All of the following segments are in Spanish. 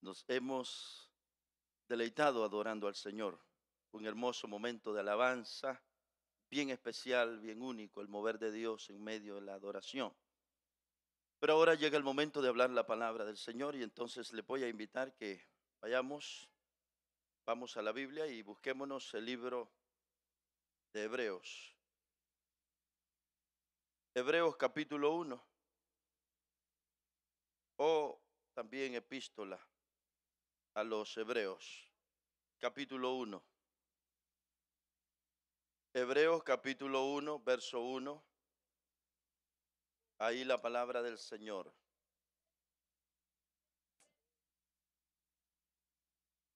Nos hemos deleitado adorando al Señor. Un hermoso momento de alabanza, bien especial, bien único, el mover de Dios en medio de la adoración. Pero ahora llega el momento de hablar la palabra del Señor y entonces le voy a invitar que vamos a la Biblia y busquémonos el libro de Hebreos. Hebreos capítulo 1 o también epístola a los Hebreos, capítulo 1. Hebreos capítulo 1, verso 1. Ahí la palabra del Señor.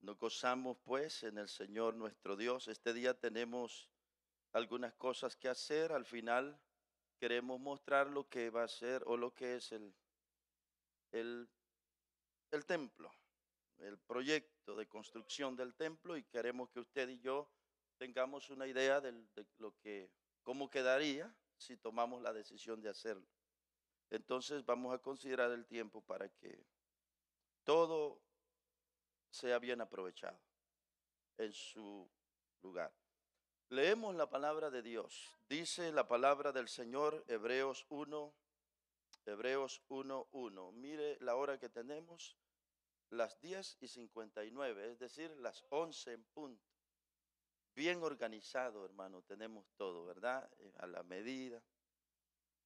Nos gozamos pues en el Señor nuestro Dios. Este día tenemos algunas cosas que hacer. Al final queremos mostrar lo que va a ser o lo que es el, el templo, el proyecto de construcción del templo, y queremos que usted y yo tengamos una idea de lo que, cómo quedaría si tomamos la decisión de hacerlo. Entonces vamos a considerar el tiempo para que todo sea bien aprovechado en su lugar. Leemos la palabra de Dios. Dice la palabra del Señor, Hebreos 1:1. Mire la hora que tenemos, las 10:59, es decir, las 11 en punto. Bien organizado, hermano, tenemos todo, ¿verdad? A la medida.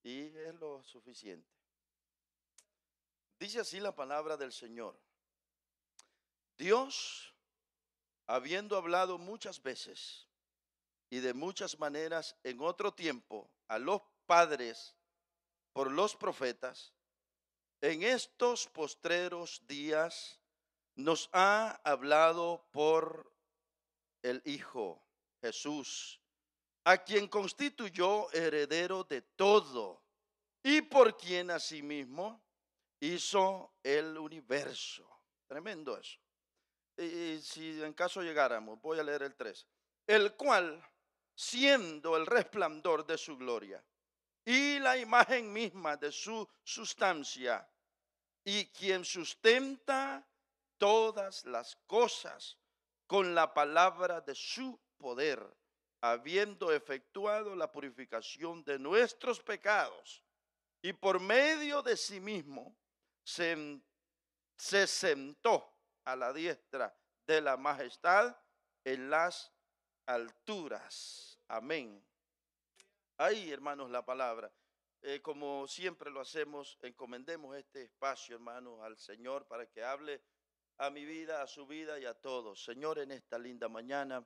Y es lo suficiente. Dice así la palabra del Señor. Dios, habiendo hablado muchas veces y de muchas maneras en otro tiempo a los padres por los profetas, en estos postreros días nos ha hablado por el Hijo Jesús, a quien constituyó heredero de todo y por quien asimismo hizo el universo. Tremendo eso. Y si en caso llegáramos, voy a leer el 3. El cual, siendo el resplandor de su gloria y la imagen misma de su sustancia, y quien sustenta todas las cosas con la palabra de su poder, habiendo efectuado la purificación de nuestros pecados, y por medio de sí mismo se sentó a la diestra de la majestad en las alturas. Amén. Ahí, hermanos, la palabra. Como siempre lo hacemos, encomendemos este espacio, hermanos, al Señor para que hable a mi vida, a su vida y a todos. Señor, en esta linda mañana,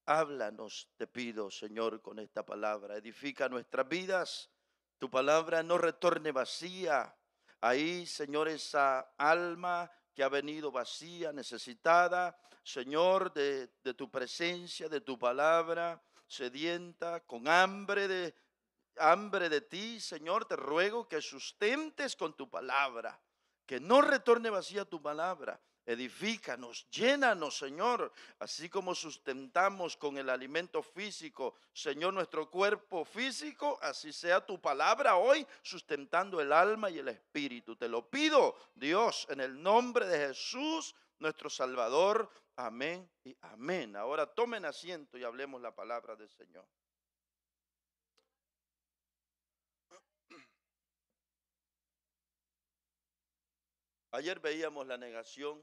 háblanos, te pido, Señor, con esta palabra. Edifica nuestras vidas. Tu palabra no retorne vacía. Ahí, Señor, esa alma que ha venido vacía, necesitada, Señor, de tu presencia, de tu palabra, sedienta, con hambre de ti, Señor, te ruego que sustentes con tu palabra, que no retorne vacía tu palabra. Edifícanos, llénanos, Señor, así como sustentamos con el alimento físico, Señor, nuestro cuerpo físico, así sea tu palabra hoy sustentando el alma y el espíritu. Te lo pido, Dios, en el nombre de Jesús, nuestro Salvador. Amén y amén. Ahora tomen asiento y hablemos la palabra del Señor. Ayer veíamos la negación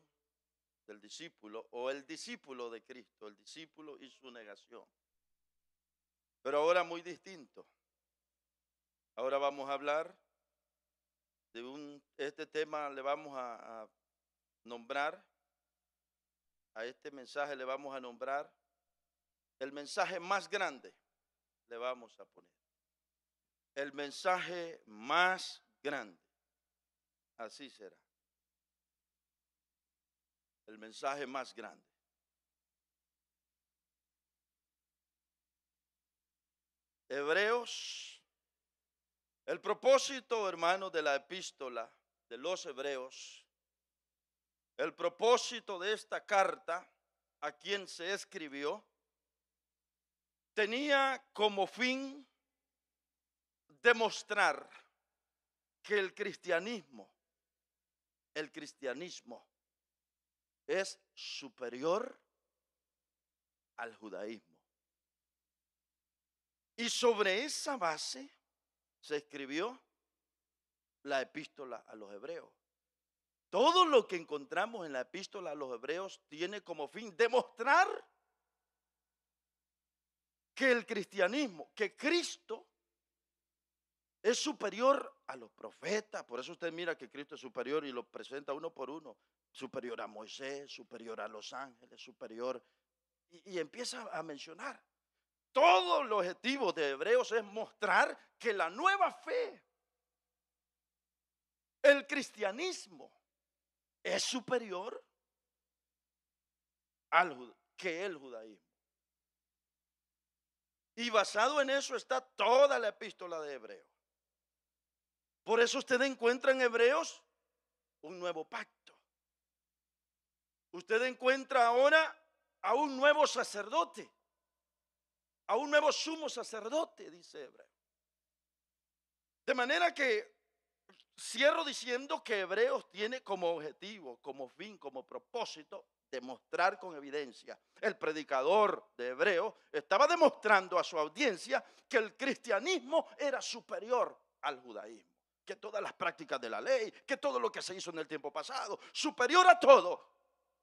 del discípulo o el discípulo de Cristo, el discípulo y su negación. Pero ahora muy distinto. Ahora vamos a hablar de este tema, le vamos a nombrar, a este mensaje le vamos a nombrar el mensaje más grande, le vamos a poner. El mensaje más grande. Así será. El mensaje más grande. Hebreos, el propósito, hermano, de la epístola de los Hebreos, el propósito de esta carta a quien se escribió, tenía como fin demostrar que el cristianismo es superior al judaísmo. Y sobre esa base se escribió la epístola a los hebreos. Todo lo que encontramos en la epístola a los hebreos tiene como fin demostrar que el cristianismo, que Cristo es superior a los profetas. Por eso usted mira que Cristo es superior y lo presenta uno por uno. Superior a Moisés, superior a los ángeles, superior. Y empieza a mencionar. Todo el objetivo de Hebreos es mostrar que la nueva fe, el cristianismo, es superior que el judaísmo. Y basado en eso está toda la epístola de Hebreos. Por eso usted encuentra en Hebreos un nuevo pacto. Usted encuentra ahora a un nuevo sacerdote, a un nuevo sumo sacerdote, dice Hebreo. De manera que cierro diciendo que Hebreos tiene como objetivo, como fin, como propósito, demostrar con evidencia. El predicador de Hebreos estaba demostrando a su audiencia que el cristianismo era superior al judaísmo, que todas las prácticas de la ley, que todo lo que se hizo en el tiempo pasado, superior a todo.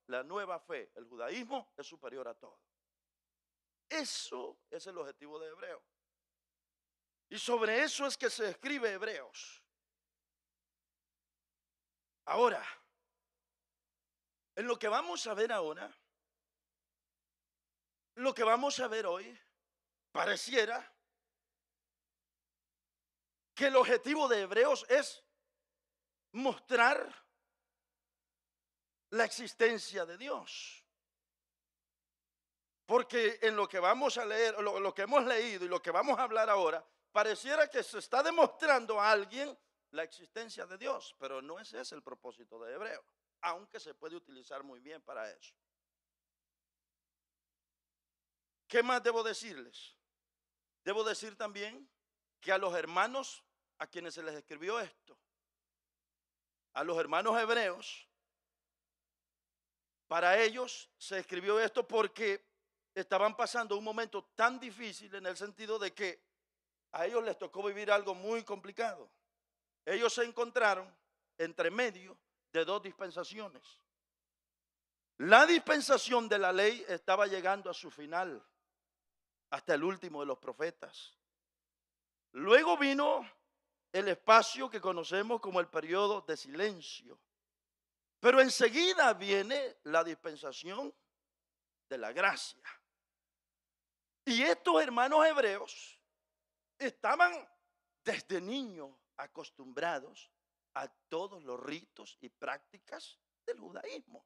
La nueva fe, el judaísmo, es superior a todo. Eso es el objetivo de Hebreos. Y sobre eso es que se escribe Hebreos. Ahora, en lo que vamos a ver ahora, lo que vamos a ver hoy, pareciera que el objetivo de Hebreos es mostrar la existencia de Dios. Porque en lo que vamos a leer, lo que hemos leído y lo que vamos a hablar ahora, pareciera que se está demostrando a alguien la existencia de Dios, pero no ese es el propósito de Hebreo, aunque se puede utilizar muy bien para eso. ¿Qué más debo decirles? Debo decir también que a los hermanos a quienes se les escribió esto, a los hermanos hebreos, para ellos se escribió esto porque estaban pasando un momento tan difícil en el sentido de que a ellos les tocó vivir algo muy complicado. Ellos se encontraron entre medio de dos dispensaciones. La dispensación de la ley estaba llegando a su final, hasta el último de los profetas. Luego vino el espacio que conocemos como el periodo de silencio. Pero enseguida viene la dispensación de la gracia. Y estos hermanos hebreos estaban desde niños acostumbrados a todos los ritos y prácticas del judaísmo.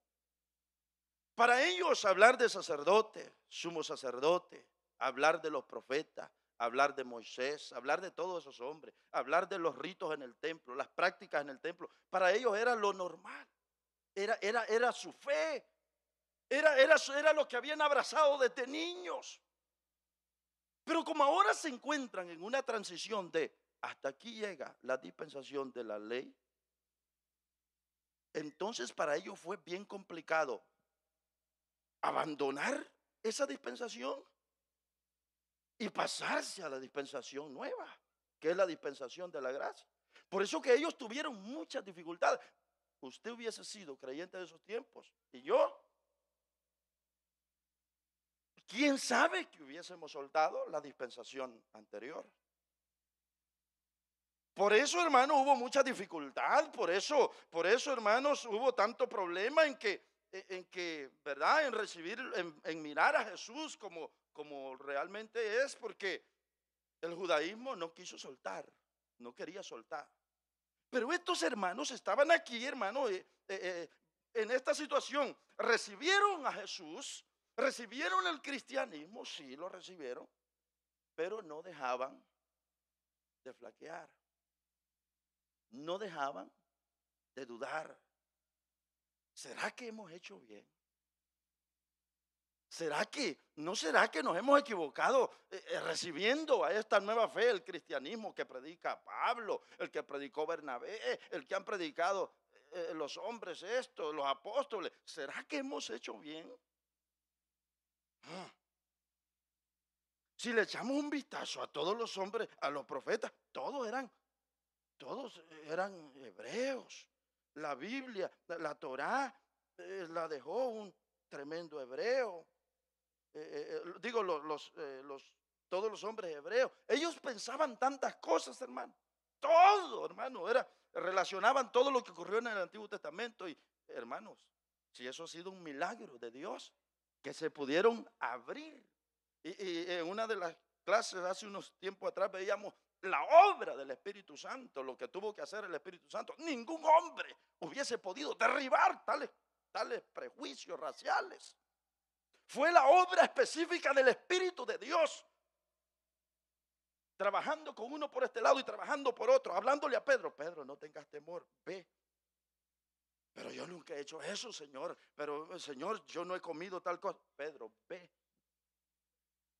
Para ellos hablar de sacerdote, sumo sacerdote, hablar de los profetas, hablar de Moisés, hablar de todos esos hombres, hablar de los ritos en el templo, las prácticas en el templo, para ellos era lo normal, era su fe, era lo que habían abrazado desde niños. Pero como ahora se encuentran en una transición de hasta aquí llega la dispensación de la ley, entonces para ellos fue bien complicado abandonar esa dispensación y pasarse a la dispensación nueva, que es la dispensación de la gracia. Por eso que ellos tuvieron muchas dificultades. Usted hubiese sido creyente de esos tiempos y yo, ¿quién sabe que hubiésemos soltado la dispensación anterior? Por eso, hermanos, hubo mucha dificultad. Por eso, hermanos, hubo tanto problema en que, ¿verdad? En recibir, en mirar a Jesús como realmente es, porque el judaísmo no quiso soltar, no quería soltar. Pero estos hermanos estaban aquí, hermanos, en esta situación. Recibieron a Jesús, recibieron el cristianismo, sí lo recibieron, pero no dejaban de flaquear. No dejaban de dudar. ¿Será que hemos hecho bien? ¿Será que nos hemos equivocado recibiendo a esta nueva fe, el cristianismo que predica Pablo, el que predicó Bernabé, el que han predicado los hombres esto, los apóstoles. ¿Será que hemos hecho bien? Si le echamos un vistazo a todos los hombres, a los profetas, todos eran hebreos. La Biblia, la Torá, la dejó un tremendo hebreo. Digo, todos los hombres hebreos. Ellos pensaban tantas cosas, hermano. Todo, hermano, relacionaban todo lo que ocurrió en el Antiguo Testamento. Y, hermanos, si eso ha sido un milagro de Dios, que se pudieron abrir. Y en una de las clases hace unos tiempos atrás veíamos la obra del Espíritu Santo, lo que tuvo que hacer el Espíritu Santo. Ningún hombre hubiese podido derribar tales prejuicios raciales. Fue la obra específica del Espíritu de Dios, trabajando con uno por este lado y trabajando por otro, hablándole a Pedro: Pedro, no tengas temor, ve. Pero yo nunca he hecho eso, Señor. Pero, Señor, yo no he comido tal cosa. Pedro, ve.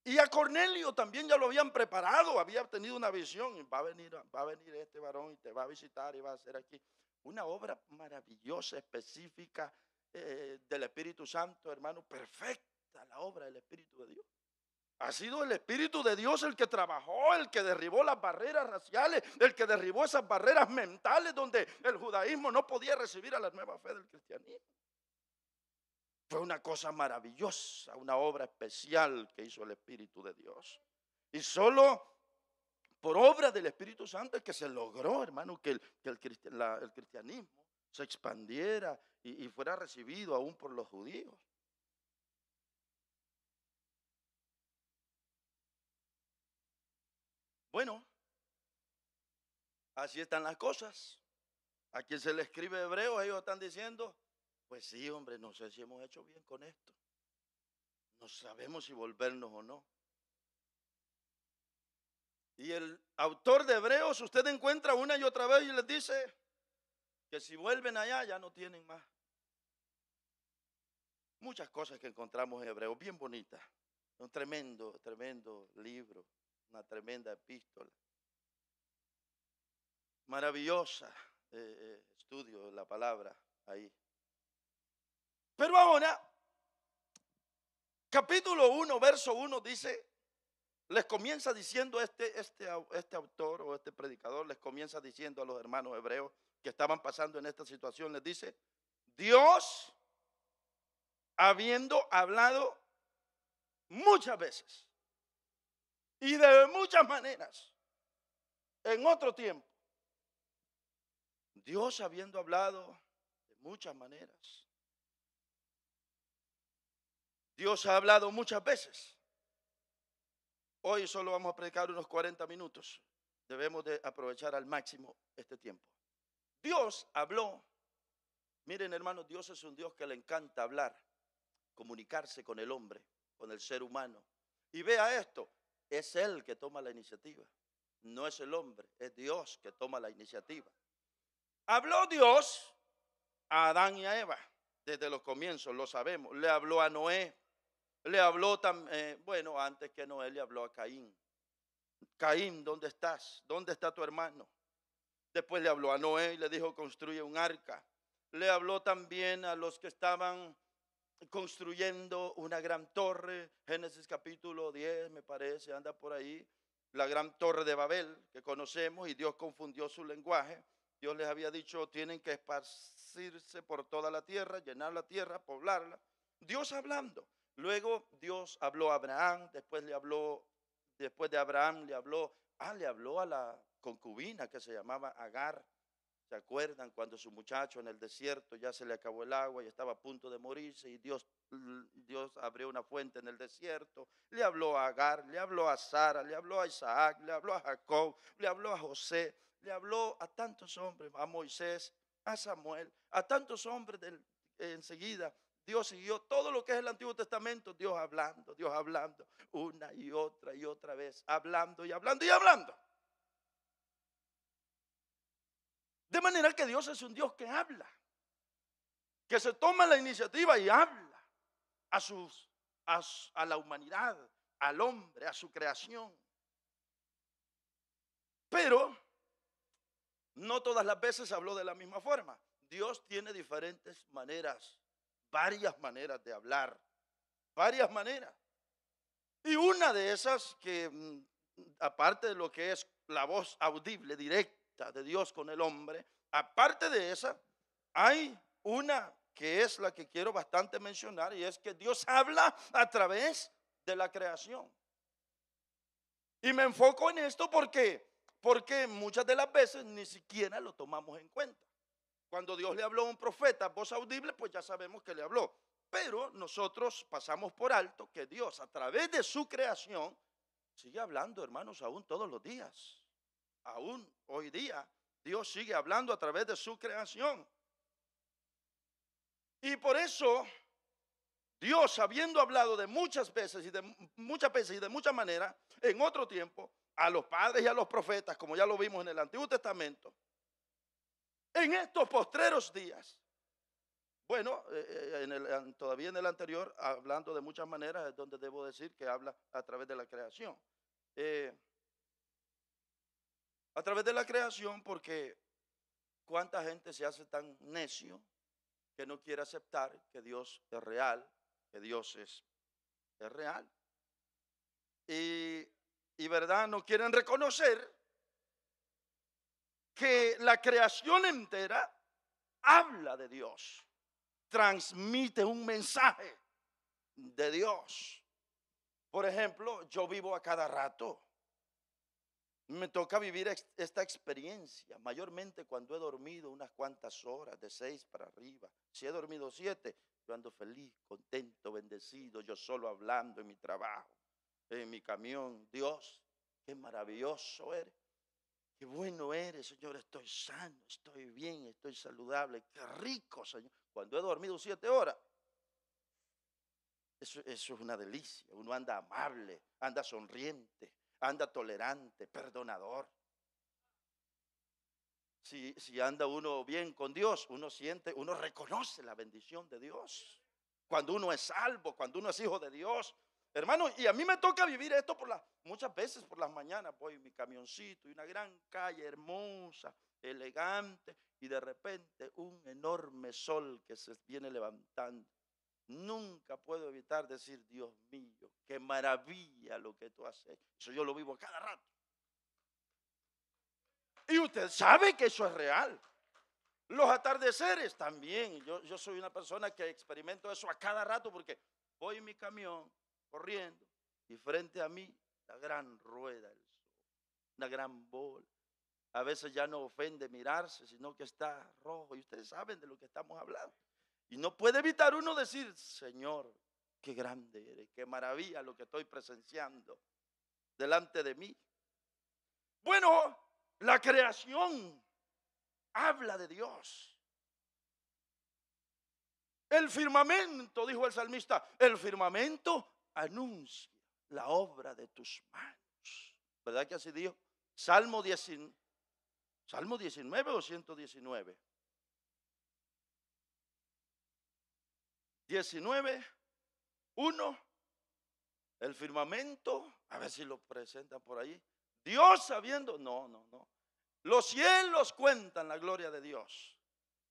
Y a Cornelio también ya lo habían preparado, había tenido una visión. Va a venir este varón y te va a visitar y va a hacer aquí una obra maravillosa, específica del Espíritu Santo, hermano, perfecta la obra del Espíritu de Dios. Ha sido el Espíritu de Dios el que trabajó, el que derribó las barreras raciales, el que derribó esas barreras mentales donde el judaísmo no podía recibir a la nueva fe del cristianismo. Fue una cosa maravillosa, una obra especial que hizo el Espíritu de Dios. Y solo por obra del Espíritu Santo es que se logró, hermano, que el cristianismo se expandiera y fuera recibido aún por los judíos. Bueno, así están las cosas. A quien se le escribe hebreo, ellos están diciendo: pues sí, hombre, no sé si hemos hecho bien con esto. No sabemos si volvernos o no. Y el autor de Hebreos, usted encuentra una y otra vez y les dice que si vuelven allá ya no tienen más. Muchas cosas que encontramos en Hebreos, bien bonitas. Un tremendo, tremendo libro, una tremenda epístola. Maravillosa estudio de la palabra ahí. Pero ahora, capítulo 1, verso 1 dice, les comienza diciendo este autor o este predicador, les comienza diciendo a los hermanos hebreos que estaban pasando en esta situación, les dice: Dios, habiendo hablado muchas veces y de muchas maneras en otro tiempo, Dios habiendo hablado de muchas maneras, Dios ha hablado muchas veces. Hoy solo vamos a predicar unos 40 minutos. Debemos de aprovechar al máximo este tiempo. Dios habló. Miren, hermanos, Dios es un Dios que le encanta hablar, comunicarse con el hombre, con el ser humano. Y vea esto, es Él que toma la iniciativa. No es el hombre, es Dios que toma la iniciativa. Habló Dios a Adán y a Eva desde los comienzos, lo sabemos. Le habló a Noé. Le habló también, bueno, antes que Noé le habló a Caín. Caín, ¿dónde estás? ¿Dónde está tu hermano? Después le habló a Noé y le dijo: construye un arca. Le habló también a los que estaban construyendo una gran torre. Génesis capítulo 10, me parece, anda por ahí. La gran torre de Babel que conocemos, y Dios confundió su lenguaje. Dios les había dicho: tienen que esparcirse por toda la tierra, llenar la tierra, poblarla. Dios hablando. Luego Dios habló a Abraham, después de Abraham le habló a la concubina que se llamaba Agar. ¿Se acuerdan cuando su muchacho en el desierto ya se le acabó el agua y estaba a punto de morirse, y Dios abrió una fuente en el desierto? Le habló a Agar, le habló a Sara, le habló a Isaac, le habló a Jacob, le habló a José, le habló a tantos hombres, a Moisés, a Samuel, a tantos hombres enseguida. Dios siguió todo lo que es el Antiguo Testamento, Dios hablando, una y otra vez, hablando y hablando y hablando. De manera que Dios es un Dios que habla, que se toma la iniciativa y habla a la humanidad, al hombre, a su creación. Pero no todas las veces habló de la misma forma. Dios tiene diferentes maneras, varias maneras de hablar, varias maneras. Y una de esas que, aparte de lo que es la voz audible, directa de Dios con el hombre, aparte de esa, hay una que es la que quiero bastante mencionar, y es que Dios habla a través de la creación. Y me enfoco en esto porque muchas de las veces ni siquiera lo tomamos en cuenta. Cuando Dios le habló a un profeta, voz audible, pues ya sabemos que le habló. Pero nosotros pasamos por alto que Dios, a través de su creación, sigue hablando, hermanos, aún todos los días. Aún hoy día, Dios sigue hablando a través de su creación. Y por eso, Dios, habiendo hablado de muchas veces y de muchas maneras, en otro tiempo, a los padres y a los profetas, como ya lo vimos en el Antiguo Testamento, en estos postreros días, bueno, todavía en el anterior, hablando de muchas maneras, es donde debo decir que habla a través de la creación. A través de la creación, porque cuánta gente se hace tan necio que no quiere aceptar que Dios es real, que Dios es real. Y verdad, no quieren reconocer que la creación entera habla de Dios, transmite un mensaje de Dios. Por ejemplo, yo vivo a cada rato. Me toca vivir esta experiencia, mayormente cuando he dormido unas cuantas horas, de 6 para arriba. Si he dormido 7, yo ando feliz, contento, bendecido, yo solo hablando en mi trabajo, en mi camión. Dios, qué maravilloso eres, qué bueno eres, Señor, estoy sano, estoy bien, estoy saludable, qué rico, Señor. Cuando he dormido 7 horas, eso es una delicia. Uno anda amable, anda sonriente, anda tolerante, perdonador. Si anda uno bien con Dios, uno siente, uno reconoce la bendición de Dios. Cuando uno es salvo, cuando uno es hijo de Dios. Hermano, y a mí me toca vivir esto muchas veces por las mañanas. Voy en mi camioncito y una gran calle hermosa, elegante, y de repente un enorme sol que se viene levantando. Nunca puedo evitar decir, Dios mío, qué maravilla lo que tú haces. Eso yo lo vivo cada rato. Y usted sabe que eso es real. Los atardeceres también. Yo soy una persona que experimento eso a cada rato porque voy en mi camión corriendo y frente a mí la gran rueda del sol, una gran bola. A veces ya no ofende mirarse, sino que está rojo. Y ustedes saben de lo que estamos hablando. Y no puede evitar uno decir, Señor, qué grande eres, qué maravilla lo que estoy presenciando delante de mí. Bueno, la creación habla de Dios. El firmamento, dijo el salmista, el firmamento anuncia la obra de tus manos. ¿Verdad que así dijo? Salmo 19 o 119. 19:1. El firmamento, a ver si lo presentan por ahí. Dios sabiendo, no. Los cielos cuentan la gloria de Dios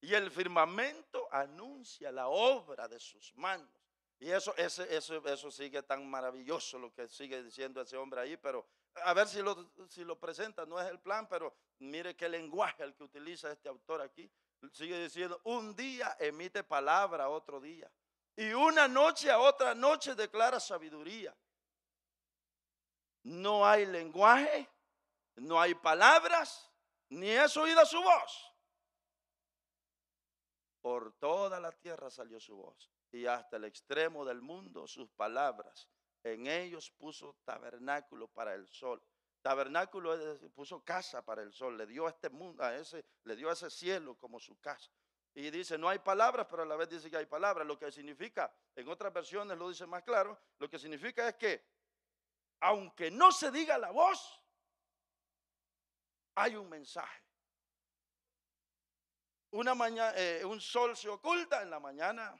y el firmamento anuncia la obra de sus manos. Y eso sigue tan maravilloso lo que sigue diciendo ese hombre ahí, pero a ver si lo presenta, no es el plan, pero mire qué lenguaje el que utiliza este autor aquí. Sigue diciendo, un día emite palabra a otro día y una noche a otra noche declara sabiduría. No hay lenguaje, no hay palabras, ni es oída su voz. Por toda la tierra salió su voz y hasta el extremo del mundo sus palabras. En ellos puso tabernáculo para el sol. Tabernáculo puso casa para el sol. Le dio a este mundo, le dio a ese cielo como su casa. Y dice, no hay palabras, pero a la vez dice que hay palabras. Lo que significa, en otras versiones lo dice más claro, lo que significa es que, aunque no se diga la voz, hay un mensaje. Una mañana, un sol se oculta, en la mañana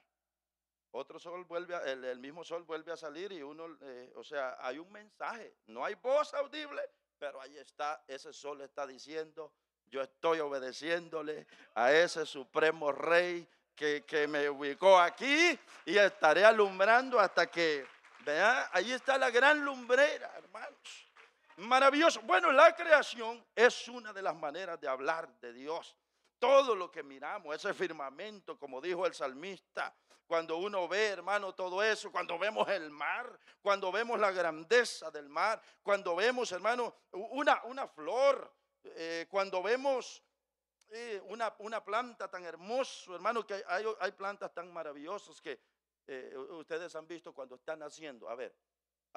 otro sol el mismo sol vuelve a salir y uno, o sea, hay un mensaje. No hay voz audible, pero ahí está, ese sol está diciendo, Yo estoy obedeciéndole a ese supremo rey que me ubicó aquí y estaré alumbrando hasta que, vea, ahí está la gran lumbrera, hermanos. Maravilloso. Bueno, la creación es una de las maneras de hablar de Dios. Todo lo que miramos, ese firmamento, como dijo el salmista, cuando uno ve, hermano, todo eso, cuando vemos el mar, cuando vemos la grandeza del mar, cuando vemos, hermano, una flor, cuando vemos una planta tan hermosa, hermano, que hay plantas tan maravillosas que ustedes han visto cuando están naciendo. A ver,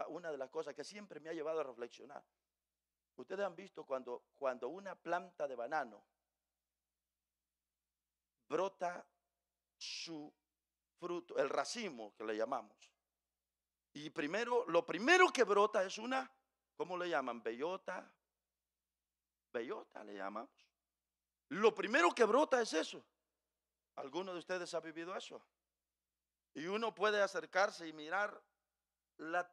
una de las cosas que siempre me ha llevado a reflexionar. Ustedes han visto cuando una planta de banano brota su fruto, el racimo que le llamamos. Y lo primero que brota es una, ¿cómo le llaman? Bellota. Bellota le llamamos. Lo primero que brota es eso. ¿Alguno de ustedes ha vivido eso? Y uno puede acercarse y mirar la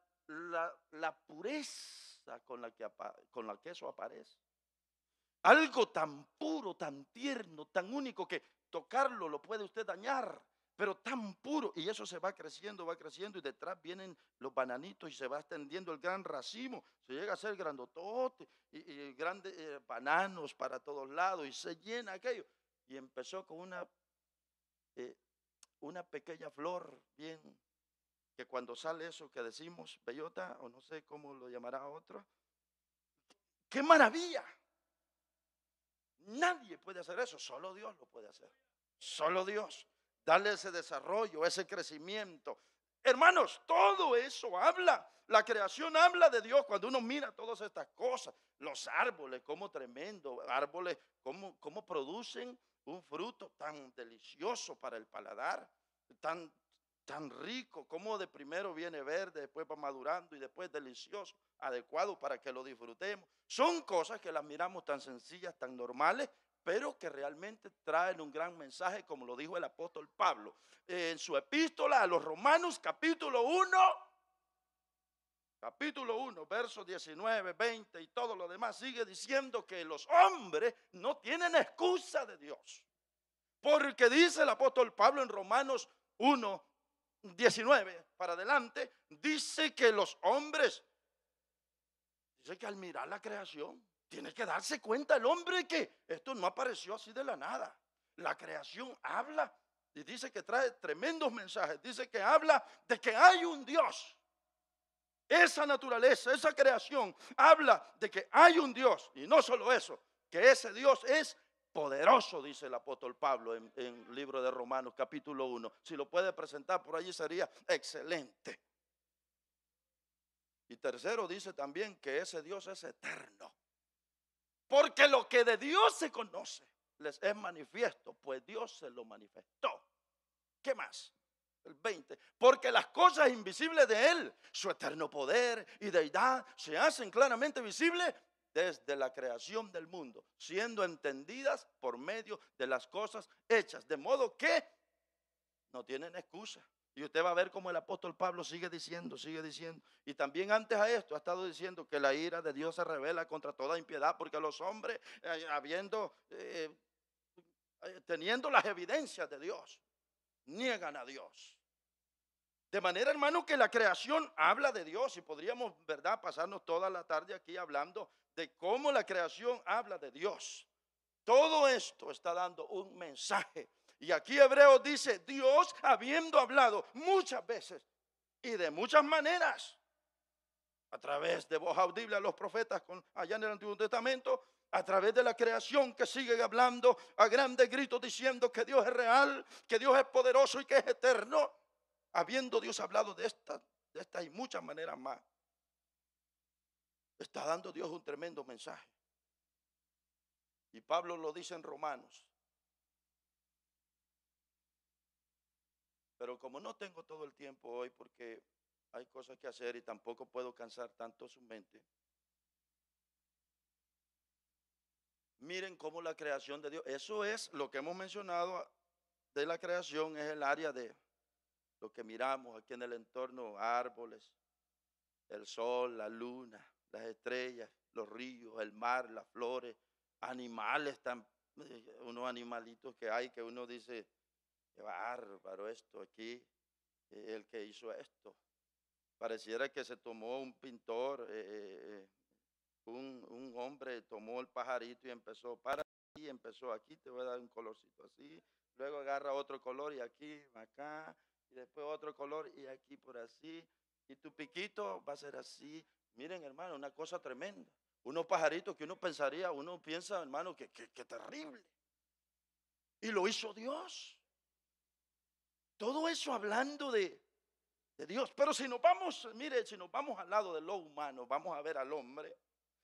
pureza con la que eso aparece. Algo tan puro, tan tierno, tan único que tocarlo lo puede usted dañar, pero tan puro. Y eso se va creciendo y detrás vienen los bananitos y se va extendiendo el gran racimo. Se llega a ser grandotote y grandes bananos para todos lados y se llena aquello. Y empezó con una pequeña flor bien, que cuando sale eso que decimos, bellota, o no sé cómo lo llamará otro. ¡Qué maravilla! Nadie puede hacer eso, solo Dios lo puede hacer. Solo Dios. Darle ese desarrollo, ese crecimiento. Hermanos, todo eso habla. La creación habla de Dios. Cuando uno mira todas estas cosas, los árboles, como tremendo, árboles, cómo producen un fruto tan delicioso para el paladar, tan rico, como de primero viene verde, después va madurando y después delicioso, adecuado para que lo disfrutemos. Son cosas que las miramos tan sencillas, tan normales, pero que realmente traen un gran mensaje, como lo dijo el apóstol Pablo en su epístola a los Romanos, capítulo 1, versos 19, 20 y todo lo demás. Sigue diciendo que los hombres no tienen excusa de Dios, porque dice el apóstol Pablo en Romanos 1:19 para adelante, dice que los hombres, dice que al mirar la creación, tiene que darse cuenta el hombre que esto no apareció así de la nada. La creación habla y dice que trae tremendos mensajes. Dice que habla de que hay un Dios. Esa naturaleza, esa creación habla de que hay un Dios. Y no solo eso, que ese Dios es poderoso, dice el apóstol Pablo en el libro de Romanos capítulo 1. Si lo puede presentar por allí sería excelente. Y tercero dice también que ese Dios es eterno. Porque lo que de Dios se conoce les es manifiesto, pues Dios se lo manifestó. ¿Qué más? El 20. Porque las cosas invisibles de Él, su eterno poder y deidad, se hacen claramente visibles desde la creación del mundo, siendo entendidas por medio de las cosas hechas. De modo que no tienen excusa. Y usted va a ver cómo el apóstol Pablo sigue diciendo. Y también antes a esto ha estado diciendo que la ira de Dios se revela contra toda impiedad, porque los hombres, teniendo las evidencias de Dios, niegan a Dios. De manera, hermano, que la creación habla de Dios y podríamos, ¿verdad?, pasarnos toda la tarde aquí hablando de cómo la creación habla de Dios. Todo esto está dando un mensaje. Y aquí Hebreos dice, Dios habiendo hablado muchas veces y de muchas maneras, a través de voz audible a los profetas allá en el Antiguo Testamento, a través de la creación que sigue hablando a grandes gritos diciendo que Dios es real, que Dios es poderoso y que es eterno. Habiendo Dios hablado de estas y muchas maneras más, está dando Dios un tremendo mensaje. Y Pablo lo dice en Romanos. Pero como no tengo todo el tiempo hoy porque hay cosas que hacer y tampoco puedo cansar tanto su mente. Miren cómo la creación de Dios, eso es lo que hemos mencionado de la creación, es el área de lo que miramos aquí en el entorno, árboles, el sol, la luna, las estrellas, los ríos, el mar, las flores, animales, unos animalitos que hay que uno dice, qué bárbaro esto aquí, el que hizo esto. Pareciera que se tomó un pintor, un hombre tomó el pajarito y empezó, para aquí, empezó aquí, te voy a dar un colorcito así, luego agarra otro color y aquí, acá, y después otro color y aquí por así, y tu piquito va a ser así. Miren, hermano, una cosa tremenda. Unos pajaritos que uno pensaría, uno piensa, hermano, que terrible. Y lo hizo Dios. Todo eso hablando de Dios. Pero si nos vamos, mire, si nos vamos al lado de lo humano, vamos a ver al hombre.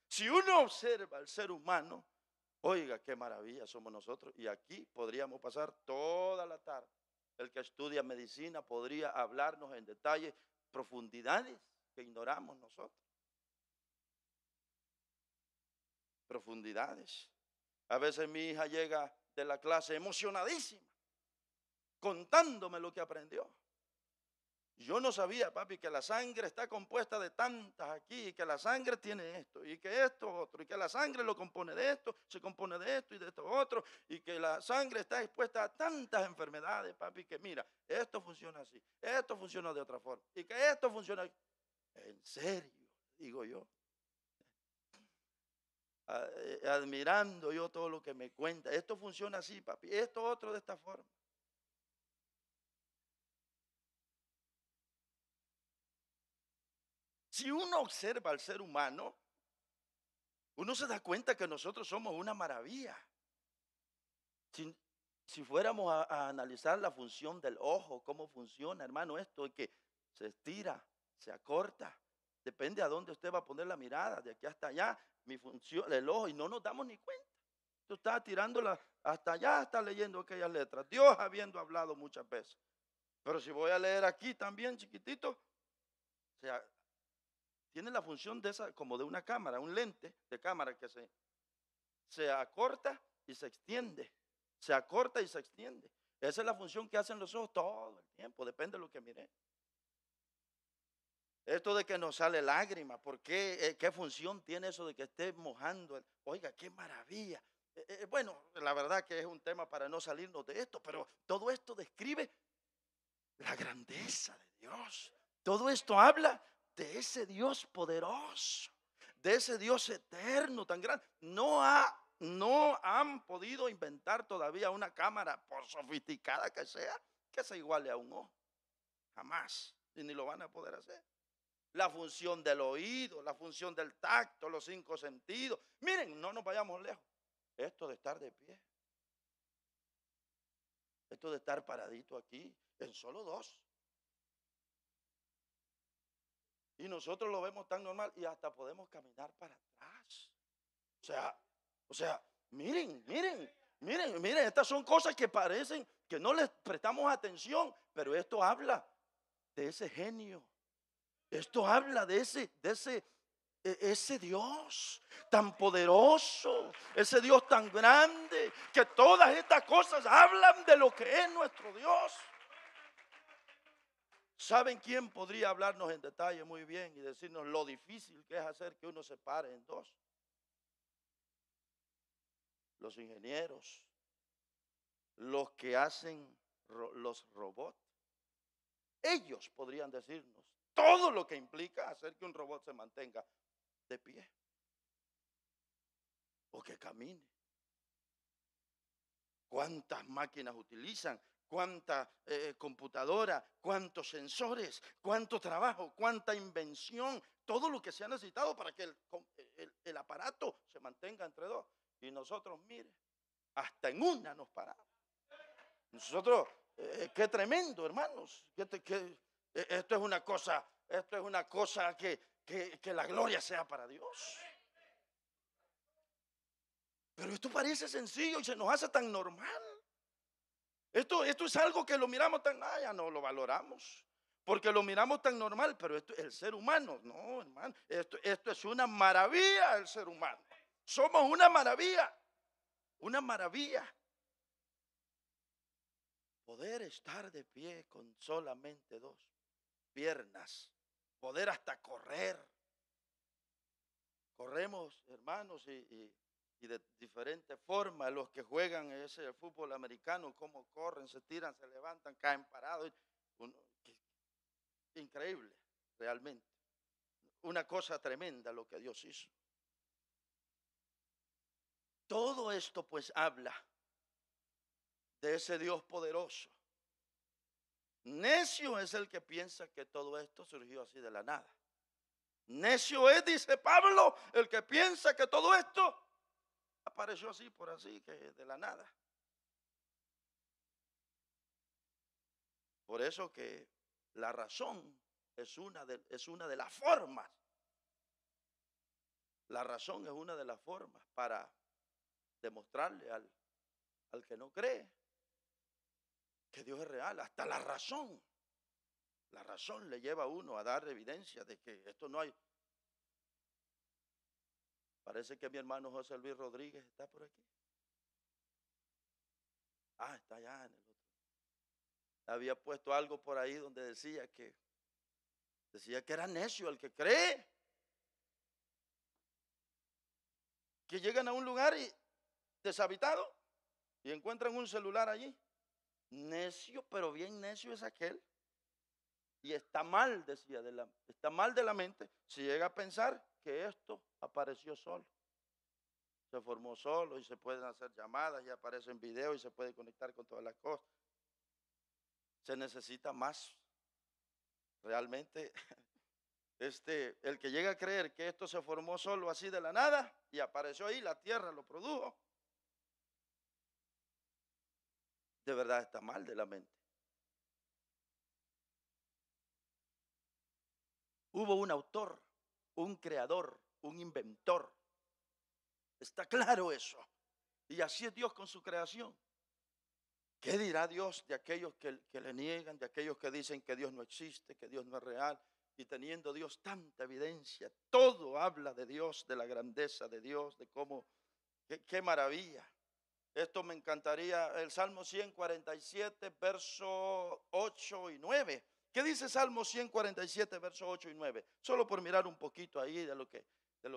Si uno observa al ser humano, oiga, qué maravilla somos nosotros. Y aquí podríamos pasar toda la tarde. El que estudia medicina podría hablarnos en detalle, profundidades que ignoramos nosotros. Profundidades. A veces mi hija llega de la clase emocionadísima, contándome lo que aprendió. Yo no sabía, papi, que la sangre está compuesta de tantas aquí, y que la sangre tiene esto, y que esto otro, y que la sangre lo compone de esto, se compone de esto y de esto otro, y que la sangre está expuesta a tantas enfermedades, papi, que mira, esto funciona así, esto funciona de otra forma, y que esto funciona. En serio, digo yo, admirando yo todo lo que me cuenta. Esto funciona así, papi, esto otro de esta forma. Si uno observa al ser humano, uno se da cuenta que nosotros somos una maravilla. Si fuéramos a analizar la función del ojo, cómo funciona, hermano, esto es que se estira, se acorta, depende a dónde usted va a poner la mirada, de aquí hasta allá, mi función, el ojo, y no nos damos ni cuenta. Tú estás tirándola hasta allá, estás leyendo aquellas letras, Dios habiendo hablado muchas veces. Pero si voy a leer aquí también chiquitito, o sea, tiene la función de esa, como de una cámara, un lente de cámara que se acorta y se extiende. Se acorta y se extiende. Esa es la función que hacen los ojos todo el tiempo, depende de lo que mire. Esto de que nos sale lágrima, ¿por qué? ¿Qué función tiene eso de que esté mojando? Oiga, qué maravilla. Bueno, la verdad que es un tema para no salirnos de esto, pero todo esto describe la grandeza de Dios. Todo esto habla de ese Dios poderoso, de ese Dios eterno tan grande. No han podido inventar todavía una cámara, por sofisticada que se iguale a un ojo. Jamás. Y ni lo van a poder hacer. La función del oído, la función del tacto, los 5 sentidos. Miren, no nos vayamos lejos. Esto de estar de pie. Esto de estar paradito aquí, en solo 2. Y nosotros lo vemos tan normal y hasta podemos caminar para atrás. O sea, miren, estas son cosas que parecen que no les prestamos atención, pero esto habla de ese genio. Esto habla de ese Dios tan poderoso, ese Dios tan grande, que todas estas cosas hablan de lo que es nuestro Dios. ¿Saben quién podría hablarnos en detalle muy bien y decirnos lo difícil que es hacer que uno se pare en 2? Los ingenieros, los que hacen los robots. Ellos podrían decirnos todo lo que implica hacer que un robot se mantenga de pie o que camine. ¿Cuántas máquinas utilizan? ¿Cuánta computadora? ¿Cuántos sensores? ¿Cuánto trabajo? ¿Cuánta invención? Todo lo que se ha necesitado para que el aparato se mantenga entre 2. Y nosotros, mire, hasta en una nos paramos. Nosotros, qué tremendo, hermanos. Esto es una cosa que la gloria sea para Dios. Pero esto parece sencillo y se nos hace tan normal. Esto es algo que lo miramos tan, ya no lo valoramos. Porque lo miramos tan normal, pero esto es el ser humano. No, hermano, esto es una maravilla el ser humano. Somos una maravilla. Una maravilla. Poder estar de pie con solamente 2 piernas. Poder hasta correr. Corremos, hermanos, y y de diferentes formas. Los que juegan ese fútbol americano, cómo corren, se tiran, se levantan, caen parados. Increíble, realmente. Una cosa tremenda lo que Dios hizo. Todo esto pues habla de ese Dios poderoso. Necio es el que piensa que todo esto surgió así de la nada. Necio es, dice Pablo, el que piensa que todo esto apareció así por así, que de la nada. Por eso que la razón es una de las formas. La razón es una de las formas para demostrarle al que no cree que Dios es real. Hasta la razón le lleva a uno a dar evidencia de que esto no hay. Parece que mi hermano José Luis Rodríguez está por aquí. Está allá en el otro. Había puesto algo por ahí donde decía que era necio el que cree. Que llegan a un lugar deshabitado y encuentran un celular allí. Necio, pero bien necio es aquel. Y está mal, decía, está mal de la mente si llega a pensar que esto apareció solo. Se formó solo y se pueden hacer llamadas y aparecen videos y se puede conectar con todas las cosas. Se necesita más. Realmente, el que llega a creer que esto se formó solo así de la nada y apareció ahí, la tierra lo produjo, de verdad está mal de la mente. Hubo un autor, un creador, un inventor. Está claro eso. Y así es Dios con su creación. ¿Qué dirá Dios de aquellos que le niegan, de aquellos que dicen que Dios no existe, que Dios no es real? Y teniendo Dios tanta evidencia, todo habla de Dios, de la grandeza de Dios, de cómo, qué maravilla. Esto me encantaría, el Salmo 147, versos 8 y 9. ¿Qué dice Salmo 147, versos 8 y 9? Solo por mirar un poquito ahí de lo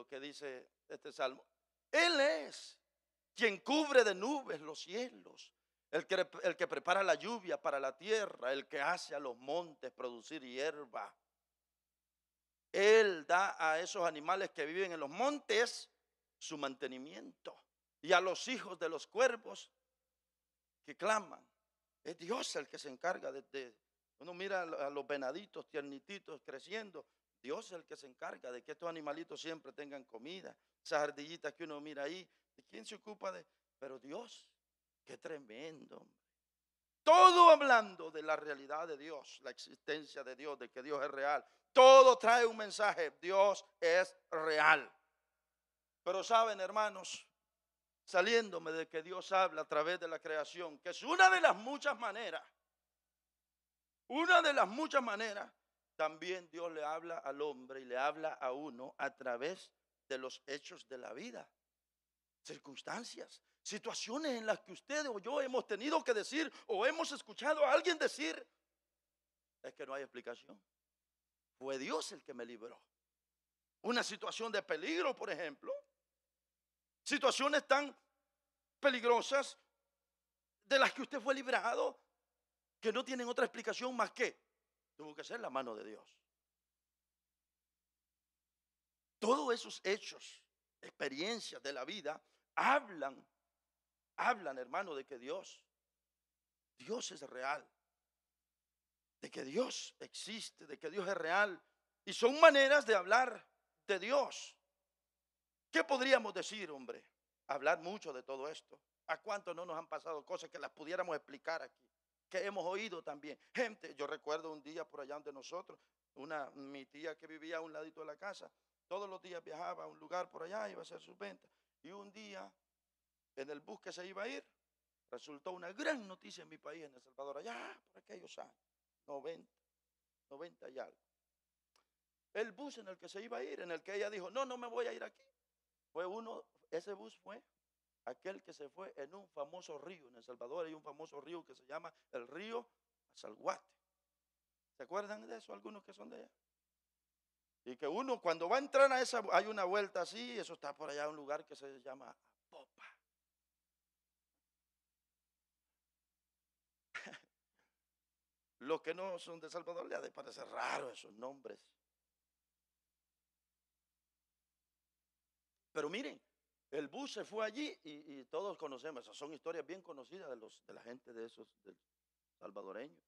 que dice este Salmo. Él es quien cubre de nubes los cielos, el que prepara la lluvia para la tierra, el que hace a los montes producir hierba. Él da a esos animales que viven en los montes su mantenimiento. Y a los hijos de los cuervos que claman. Es Dios el que se encarga uno mira a los venaditos tiernititos creciendo. Dios es el que se encarga de que estos animalitos siempre tengan comida. Esas ardillitas que uno mira ahí, ¿de quién se ocupa de? Pero Dios, qué tremendo. Todo hablando de la realidad de Dios, la existencia de Dios, de que Dios es real. Todo trae un mensaje, Dios es real. Pero saben, hermanos, saliéndome de que Dios habla a través de la creación, que es una de las muchas maneras, también Dios le habla al hombre y le habla a uno a través de los hechos de la vida, circunstancias, situaciones en las que usted o yo hemos tenido que decir o hemos escuchado a alguien decir, es que no hay explicación. Fue Dios el que me libró. Una situación de peligro, por ejemplo. Situaciones tan peligrosas de las que usted fue librado, que no tienen otra explicación más que tuvo que ser la mano de Dios. Todos esos hechos, experiencias de la vida, hablan, hermano, de que Dios es real, de que Dios existe, de que Dios es real. Y son maneras de hablar de Dios. ¿Qué podríamos decir, hombre? Hablar mucho de todo esto. ¿A cuánto no nos han pasado cosas que las pudiéramos explicar aquí? Que hemos oído también. Gente, yo recuerdo un día por allá donde nosotros, mi tía que vivía a un ladito de la casa, todos los días viajaba a un lugar por allá, iba a hacer sus ventas. Y un día, en el bus que se iba a ir, resultó una gran noticia en mi país, en El Salvador, allá por aquellos años, 90 y algo. El bus en el que se iba a ir, en el que ella dijo, no me voy a ir aquí. Ese bus fue aquel que se fue en un famoso río. En El Salvador hay un famoso río que se llama el río Salguate. ¿Se acuerdan de eso? Algunos que son de allá. Y que uno cuando va a entrar a esa, hay una vuelta así, eso está por allá en un lugar que se llama Apoco. Los que no son de Salvador les ha de parecer raro esos nombres. Pero miren, el bus se fue allí y todos conocemos, esas son historias bien conocidas de la gente de esos del salvadoreños.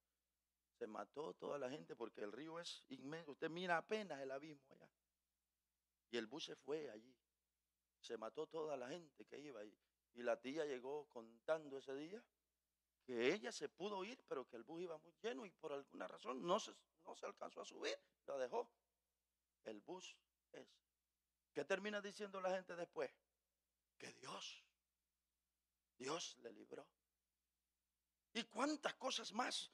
Se mató toda la gente porque el río es inmenso. Usted mira apenas el abismo allá. Y el bus se fue allí. Se mató toda la gente que iba ahí. Y la tía llegó contando ese día que ella se pudo ir, pero que el bus iba muy lleno y por alguna razón no se alcanzó a subir. La dejó. El bus es. ¿Qué termina diciendo la gente después? Que Dios le libró. Y cuántas cosas más.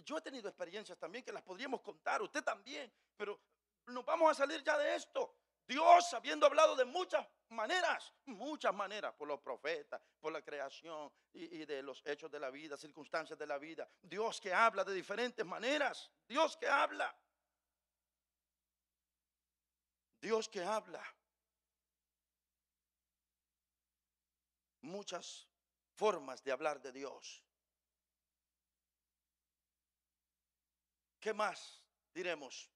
Yo he tenido experiencias también que las podríamos contar, usted también, pero nos vamos a salir ya de esto. Dios, habiendo hablado de muchas maneras, por los profetas, por la creación y de los hechos de la vida, circunstancias de la vida. Dios que habla de diferentes maneras, Dios que habla. Dios que habla. Muchas formas de hablar de Dios. ¿Qué más diremos?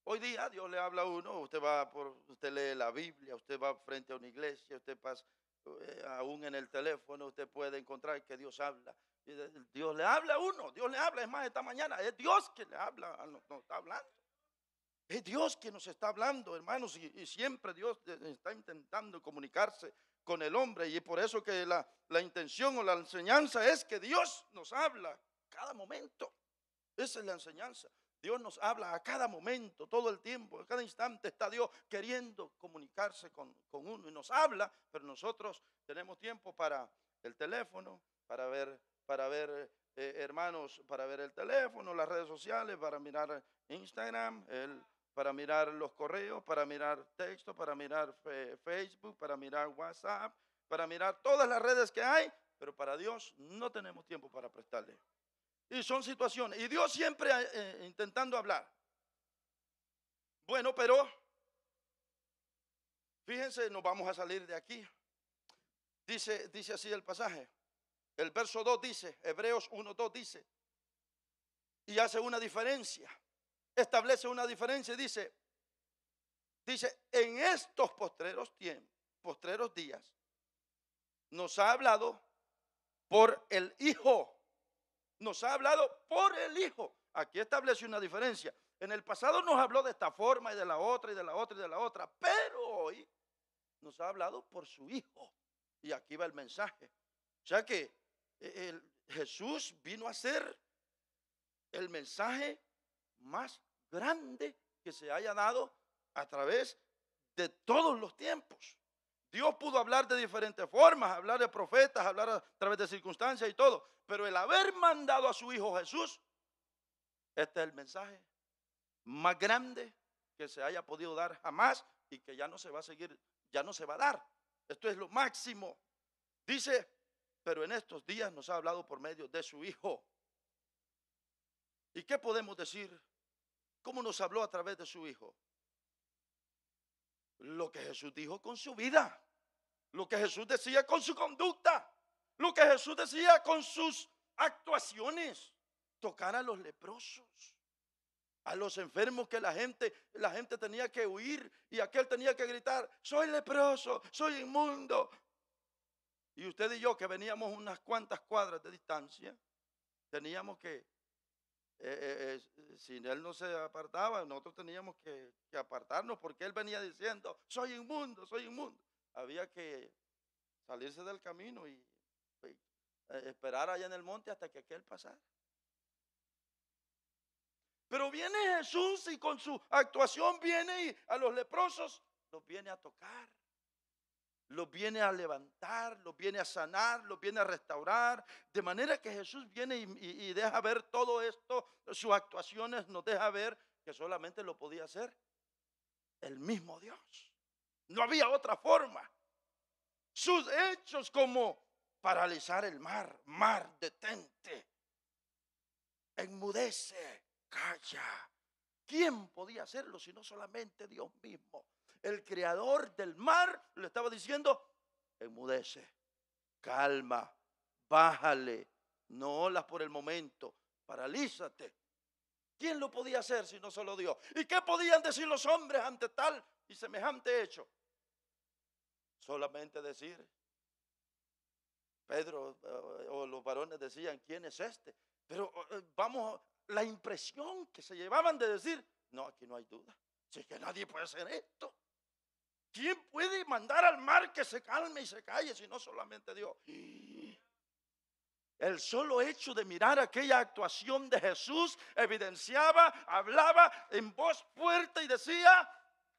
Hoy día Dios le habla a uno, usted lee la Biblia, usted va frente a una iglesia, usted pasa, aún en el teléfono usted puede encontrar que Dios habla. Dios le habla a uno, Dios le habla, es más, esta mañana es Dios que le habla, nos está hablando. Es Dios que nos está hablando, hermanos, y siempre Dios está intentando comunicarse con el hombre, y es por eso que la intención o la enseñanza es que Dios nos habla cada momento. Esa es la enseñanza. Dios nos habla a cada momento, todo el tiempo, a cada instante está Dios queriendo comunicarse con uno y nos habla, pero nosotros tenemos tiempo para el teléfono, para ver, hermanos, para ver el teléfono, las redes sociales, para mirar Instagram, para mirar los correos, para mirar texto, para mirar Facebook, para mirar WhatsApp, para mirar todas las redes que hay, pero para Dios no tenemos tiempo para prestarle. Y son situaciones. Y Dios siempre intentando hablar. Bueno, pero fíjense, nos vamos a salir de aquí. Dice así el pasaje. El verso 2 dice, Hebreos 1:2 dice, y hace una diferencia. Establece una diferencia y dice, en estos postreros días, nos ha hablado por el Hijo. Nos ha hablado por el Hijo. Aquí establece una diferencia. En el pasado nos habló de esta forma y de la otra y de la otra y de la otra, pero hoy nos ha hablado por su Hijo. Y aquí va el mensaje. O sea que Jesús vino a ser el mensaje más grande que se haya dado a través de todos los tiempos. Dios pudo hablar de diferentes formas, hablar de profetas, hablar a través de circunstancias y todo. Pero el haber mandado a su Hijo Jesús, este es el mensaje más grande que se haya podido dar jamás y que ya no se va a seguir, ya no se va a dar. Esto es lo máximo. Dice, pero en estos días nos ha hablado por medio de su Hijo. ¿Y qué podemos decir? ¿Cómo nos habló a través de su Hijo? Lo que Jesús dijo con su vida, lo que Jesús decía con su conducta, lo que Jesús decía con sus actuaciones. Tocar a los leprosos, a los enfermos que la gente tenía que huir y aquel tenía que gritar, soy leproso, soy inmundo. Y usted y yo que veníamos unas cuantas cuadras de distancia, teníamos que, si él no se apartaba, nosotros teníamos que apartarnos porque él venía diciendo, soy inmundo, soy inmundo. Había que salirse del camino y esperar allá en el monte hasta que aquel pasara. Pero viene Jesús y con su actuación viene y a los leprosos los viene a tocar, los viene a levantar, los viene a sanar, los viene a restaurar. De manera que Jesús viene y deja ver todo esto, sus actuaciones nos deja ver que solamente lo podía hacer el mismo Dios. No había otra forma. Sus hechos como paralizar el mar detente, enmudece, calla. ¿Quién podía hacerlo sino solamente Dios mismo? El creador del mar le estaba diciendo, enmudece, calma, bájale, No olas por el momento, paralízate. ¿Quién lo podía hacer si no solo Dios? ¿Y qué podían decir los hombres ante tal y semejante hecho? Solamente decir, Pedro o los varones decían, ¿quién es este? Pero vamos, la impresión que se llevaban de decir, no, aquí no hay duda. Si es que nadie puede hacer esto. ¿Quién puede mandar al mar que se calme y se calle si no solamente Dios? El solo hecho de mirar aquella actuación de Jesús evidenciaba, hablaba en voz fuerte y decía,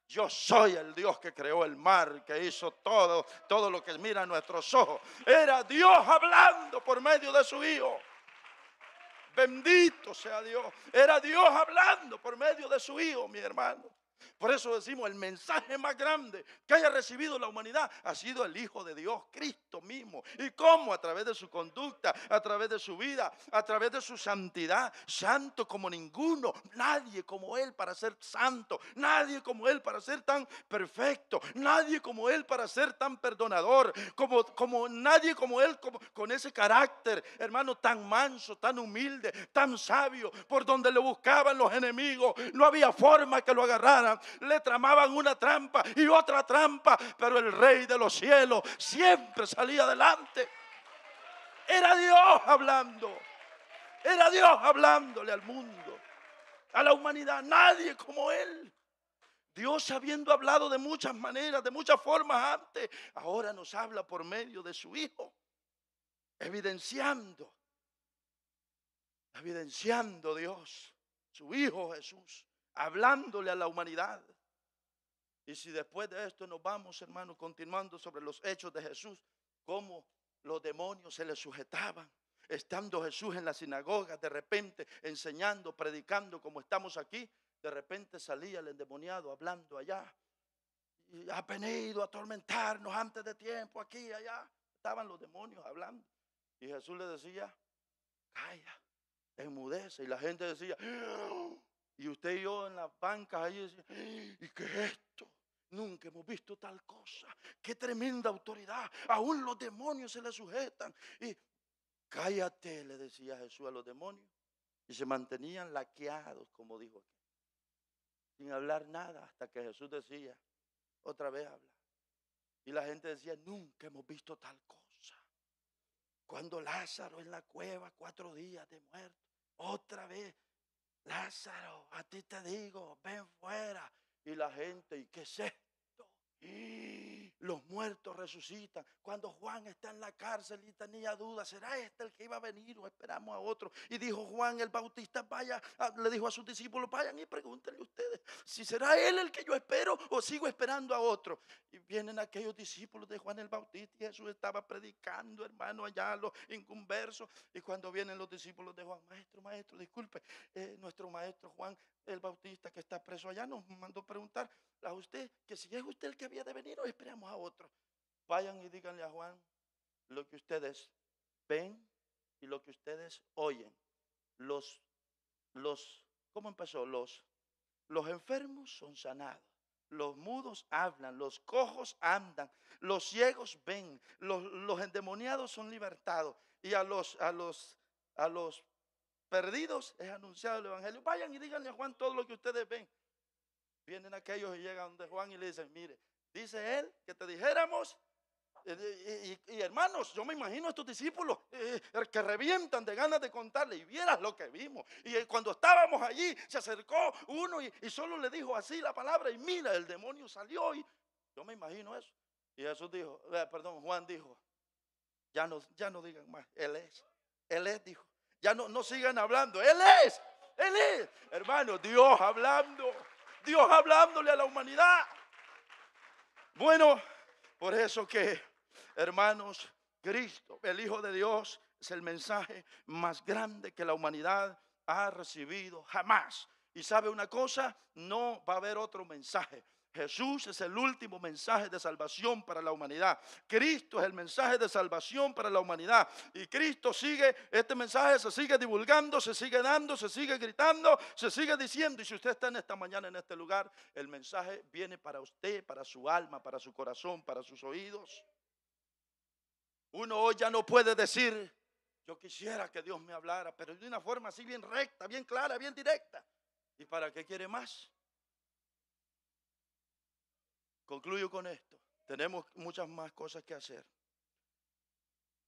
yo soy el Dios que creó el mar, que hizo todo lo que mira a nuestros ojos. Era Dios hablando por medio de su Hijo. Bendito sea Dios. Era Dios hablando por medio de su Hijo, mi hermano. Por eso decimos, el mensaje más grande que haya recibido la humanidad ha sido el Hijo de Dios, Cristo mismo. ¿Y cómo? A través de su conducta, a través de su vida, a través de su santidad. Santo como ninguno, nadie como Él para ser santo, nadie como Él para ser tan perfecto, nadie como Él para ser tan perdonador, como nadie como Él con ese carácter, hermano, tan manso, tan humilde, tan sabio. Por donde lo buscaban los enemigos, no había forma que lo agarraran. Le tramaban una trampa y otra trampa, pero el Rey de los cielos siempre salía adelante. Era Dios hablando. Era Dios hablándole al mundo, a la humanidad. Nadie como Él. Dios, habiendo hablado de muchas maneras, de muchas formas antes, ahora nos habla por medio de su Hijo, evidenciando Dios, su Hijo Jesús, hablándole a la humanidad. Y si después de esto nos vamos, hermanos, continuando sobre los hechos de Jesús, cómo los demonios se le sujetaban, estando Jesús en la sinagoga, de repente enseñando, predicando como estamos aquí, de repente salía el endemoniado hablando allá. Y ha venido a atormentarnos antes de tiempo, aquí y allá. Estaban los demonios hablando. Y Jesús le decía, calla, enmudece. Y la gente decía, y usted y yo en las bancas ahí decía, ¿y qué es esto? Nunca hemos visto tal cosa. Qué tremenda autoridad. Aún los demonios se le sujetan. Y cállate, le decía Jesús a los demonios. Y se mantenían laqueados, como dijo aquí, sin hablar nada, hasta que Jesús decía, otra vez habla. Y la gente decía, nunca hemos visto tal cosa. Cuando Lázaro en la cueva, 4 días de muerto, otra vez, Lázaro, a ti te digo, ven fuera. Y la gente, ¿y qué es esto? Los muertos resucitan. Cuando Juan está en la cárcel y tenía dudas, ¿será este el que iba a venir o esperamos a otro? Y dijo Juan el Bautista, le dijo a sus discípulos, vayan y pregúntenle ustedes si será él el que yo espero o sigo esperando a otro. Y vienen aquellos discípulos de Juan el Bautista y Jesús estaba predicando, hermano, allá a los inconversos. Y cuando vienen los discípulos de Juan, maestro, disculpe, nuestro maestro Juan el Bautista, que está preso allá, nos mandó preguntar a usted que si es usted el que había de venir o esperamos a otro. Vayan y díganle a Juan lo que ustedes ven y lo que ustedes oyen. ¿Cómo empezó? Los enfermos son sanados, los mudos hablan, los cojos andan, los ciegos ven, los endemoniados son libertados, y a los perdidos es anunciado el evangelio. Vayan y díganle a Juan todo lo que ustedes ven. Vienen aquellos y llegan donde Juan y le dicen, mire, dice él que te dijéramos, y hermanos, yo me imagino a estos discípulos que revientan de ganas de contarle, y vieras lo que vimos. Y cuando estábamos allí, se acercó uno y solo le dijo así la palabra, y mira, el demonio salió. Y yo me imagino eso. Y Jesús dijo, Juan dijo, ya no digan más, Él es, dijo. Ya no sigan hablando, Él es. Hermano, Dios hablándole a la humanidad. Bueno, por eso que, hermanos, Cristo, el Hijo de Dios, es el mensaje más grande que la humanidad ha recibido jamás. Y sabe una cosa, no va a haber otro mensaje. Jesús es el último mensaje de salvación para la humanidad. Cristo es el mensaje de salvación para la humanidad. Y Cristo este mensaje se sigue divulgando, se sigue dando, se sigue gritando, se sigue diciendo. Y si usted está en esta mañana en este lugar, el mensaje viene para usted, para su alma, para su corazón, para sus oídos. Uno hoy ya no puede decir, Yo quisiera que Dios me hablara, pero de una forma así bien recta, bien clara, bien directa. ¿Y para qué quiere más? Concluyo con esto. Tenemos muchas más cosas que hacer.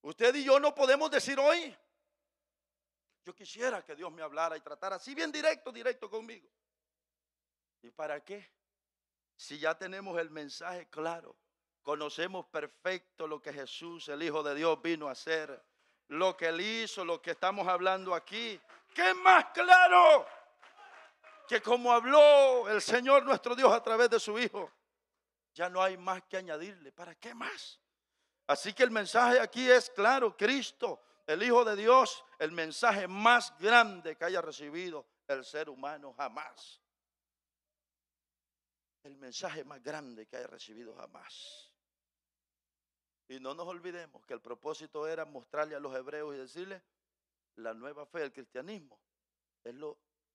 Usted y yo no podemos decir hoy, yo quisiera que Dios me hablara y tratara así bien directo conmigo. ¿Y para qué? Si ya tenemos el mensaje claro, conocemos perfecto lo que Jesús, el Hijo de Dios, vino a hacer, lo que Él hizo, lo que estamos hablando aquí. ¿Qué más claro que como habló el Señor nuestro Dios a través de su Hijo? Ya no hay más que añadirle. ¿Para qué más? Así que el mensaje aquí es claro. Cristo, el Hijo de Dios, el mensaje más grande que haya recibido el ser humano jamás. El mensaje más grande que haya recibido jamás. Y no nos olvidemos que el propósito era mostrarle a los hebreos y decirles, la nueva fe, el cristianismo,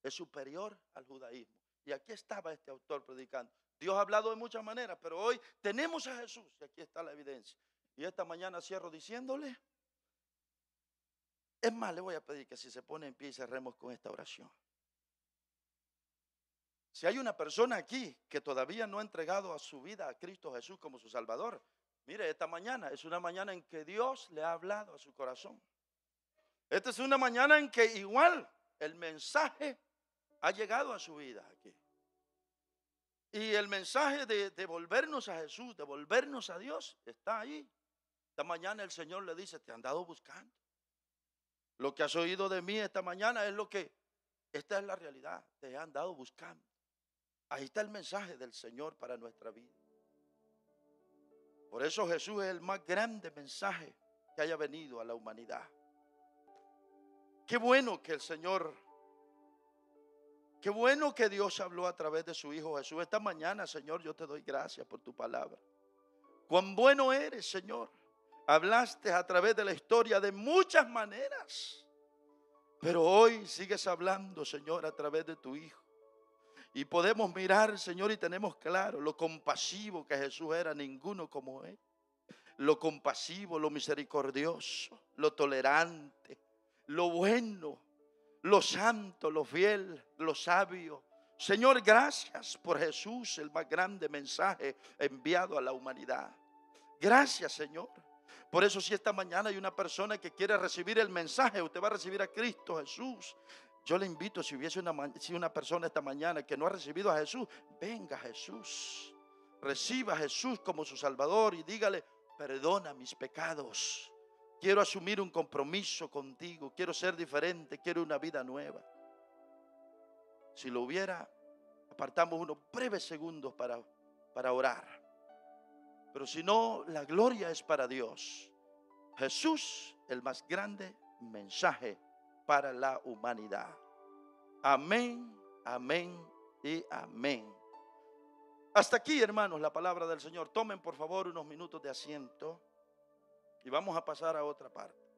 es superior al judaísmo. Y aquí estaba este autor predicando. Dios ha hablado de muchas maneras, pero hoy tenemos a Jesús y aquí está la evidencia. Y esta mañana cierro diciéndole, es más, le voy a pedir que si se pone en pie y cerremos con esta oración. Si hay una persona aquí que todavía no ha entregado a su vida a Cristo Jesús como su Salvador, mire, esta mañana es una mañana en que Dios le ha hablado a su corazón. Esta es una mañana en que igual el mensaje ha llegado a su vida aquí. Y el mensaje de volvernos a Jesús, de volvernos a Dios, está ahí. Esta mañana el Señor le dice, te han dado buscando. Lo que has oído de mí esta mañana es esta es la realidad, te han dado buscando. Ahí está el mensaje del Señor para nuestra vida. Por eso Jesús es el más grande mensaje que haya venido a la humanidad. Qué bueno que el Señor, qué bueno que Dios habló a través de su Hijo Jesús. Esta mañana, Señor, yo te doy gracias por tu palabra. Cuán bueno eres, Señor. Hablaste a través de la historia de muchas maneras. Pero hoy sigues hablando, Señor, a través de tu Hijo. Y podemos mirar, Señor, y tenemos claro lo compasivo que Jesús era, ninguno como Él. Lo compasivo, lo misericordioso, lo tolerante, lo bueno, lo santo, lo fiel, lo sabio. Señor, gracias por Jesús, el más grande mensaje enviado a la humanidad. Gracias, Señor. Por eso si esta mañana hay una persona que quiere recibir el mensaje, usted va a recibir a Cristo Jesús. Yo le invito, si hubiese una persona esta mañana que no ha recibido a Jesús, venga Jesús. Reciba a Jesús como su Salvador y dígale, perdona mis pecados. Quiero asumir un compromiso contigo. Quiero ser diferente. Quiero una vida nueva. Si lo hubiera, apartamos unos breves segundos para orar. Pero si no, la gloria es para Dios. Jesús, el más grande mensaje para la humanidad. Amén, amén y amén. Hasta aquí, hermanos, la palabra del Señor. Tomen por favor unos minutos de asiento y vamos a pasar a otra parte.